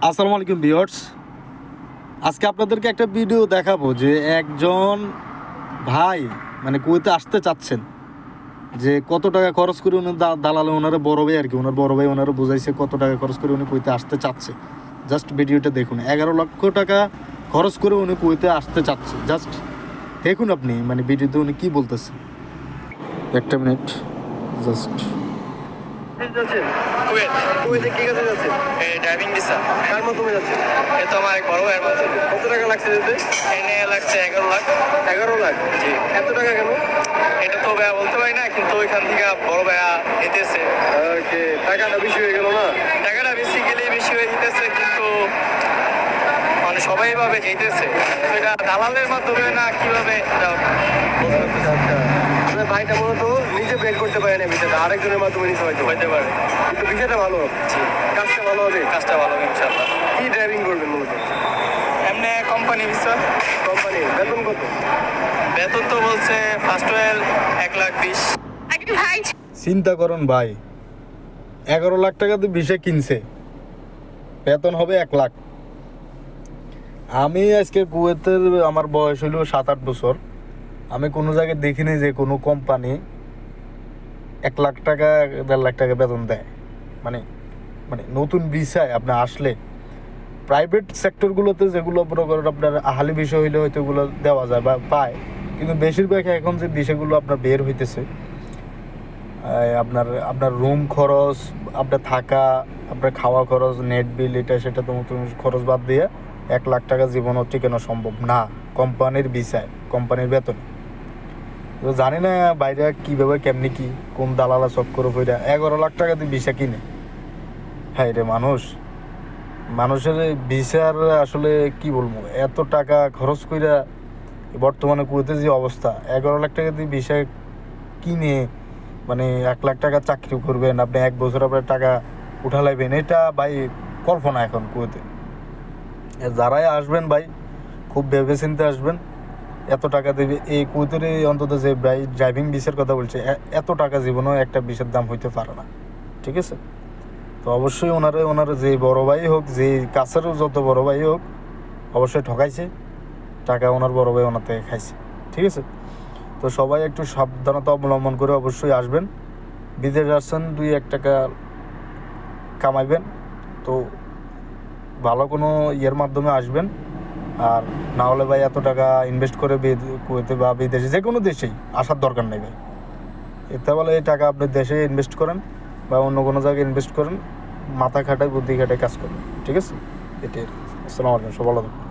আসসালামু আলাইকুম ভিউয়ার্স, আজকে আপনাদেরকে একটা ভিডিও দেখাবো যে একজন ভাই মানে কুয়েতে আসতে চাচ্ছেন, যে কত টাকা খরচ করে উনি দালালে ওনারা বড় ভাই আর কি, ওনার বড় ভাই ওনারা বুঝাইছে কত টাকা খরচ করে উনি কুয়েতে আসতে চাচ্ছে। জাস্ট ভিডিওটা দেখুন, 11 লক্ষ টাকা খরচ করে উনি কুয়েতে আসতে চাচ্ছে। জাস্ট দেখুন আপনি মানে ভিডিওতে উনি কী বলতেছে। একটা মিনিট জাস্ট। কুয়েতে কি কাজে যাচ্ছেন? Driving visa. কার মাধ্যমে যাচ্ছেন? এ তো আমার এক বড় ভাইয়ের মাধ্যমে। কত টাকা লাগছে যেতে? এনে লাগছে 11 লাখ। 11 লাখ? জি। এত টাকা কেন? এটা তো ভাইয়া বলতে পারি না, কিন্তু ওইখান থেকে বড় ভাইয়া দিতেছে। ওকে, টাকাটা বেশি হয়ে গেল না? টাকাটা বেসিক্যালি বেশি হয়ে দিতেছে, কিন্তু মানে সবাই ভাবে যেতেছে। তো এটা দালালের মাধ্যমে না কিভাবে এটা বলতে পারতেছি না। আচ্ছা, আপনার ভাইটা মূলত নিজে বের করতে পারে না বিষয়টা, আরেকজনের মাধ্যমে নিতে হয়তো। হইতে পারে। কিন্তু বিষয়টা ভালো, জি। কাজটা ভালো হবে। কাজটা ভালো হবে ইনশাআল্লাহ। কি ড্রাইভিং করবেন মূলত? এমনি কোম্পানি ভিসা। কোম্পানির বেতন কত? বেতন তো বলছে ফার্স্ট ওয়েল 1,20,000। চিন্তা করুন ভাই, 11 লাখ টাকা দিয়ে ভিসা কিনছে, বেতন হবে 1 লাখ। আমি আজকে কুয়েতের আমার বয়স হলো 7-8 বছর, আমি কোনো জায়গায় দেখিনি যে কোনো কোম্পানি 1 লাখ টাকা 1.5 লাখ টাকা বেতন দেয়। মানে মানে নতুন ভিসায় আপনি আসলে প্রাইভেট সেক্টরগুলোতে যেগুলো মনে করেন আপনার আহালি বিষয় হইলে হয়তো ওগুলো দেওয়া যায় বা পায়, কিন্তু বেশিরভাগ এখন যে বিষয়গুলো আপনার বের হইতেছে, আপনার আপনার রুম খরচ, আপনার থাকা, আপনার খাওয়া খরচ, নেট বিল, এটা সেটা তো নতুন খরচ বাদ দিয়ে 1 লাখ টাকা জীবনও টিকানো সম্ভব না কোম্পানির ভিসায়, কোম্পানির বেতনে। তো জানি না বাইরে কীভাবে কেমনি কি কোন দালালা চক্কর ফইরা 11 লাখ টাকা দিয়ে ভিসা কিনে। হ্যাঁ রে, মানুষের ভিসার আসলে কি বলবো, এত টাকা খরচ কইরা বর্তমানে কুয়েতে যে অবস্থা, 11 লাখ টাকা দিয়ে ভিসা কিনে মানে 1 লাখ টাকা চাকরি করবেন আপনি, 1 বছর আপনার টাকা উঠালাইবেন, এটা ভাই কল্পনা এখন কুয়েতে। যারাই আসবেন ভাই খুব ভেবেচিন্তে আসবেন। এত টাকা দেবে এই কুয়েতের অন্তত যে ড্রাইভিং ভিসার কথা বলছে, এত টাকা জীবনেও একটা ভিসার দাম হইতে পারে না, ঠিক আছে? তো অবশ্যই ওনারা যে বড় ভাই হোক, যে কাছেরও যত বড় ভাই হোক, অবশ্যই ঠকাইছে টাকা, ওনার বড় ভাই ওনার থেকে খাইছে, ঠিক আছে? তো সবাই একটু সাবধানতা অবলম্বন করে অবশ্যই আসবেন। বিদেশ আসছেন 2-1 টাকা কামাইবেন, তো ভালো কোনো ইয়ের মাধ্যমে আসবেন। আর না হলে ভাই এত টাকা ইনভেস্ট করে কুয়েতে বা বিদেশে যে কোনো দেশেই আসার দরকার নেই ভাই। এতে বলে এই টাকা আপনি দেশে ইনভেস্ট করেন বা অন্য কোনো জায়গায় ইনভেস্ট করেন, মাথা খাটায় বুদ্ধি খাটায় কাজ করেন, ঠিক আছে? এটাই। আসসালামু আলাইকুম, সব ভালো থাকবেন।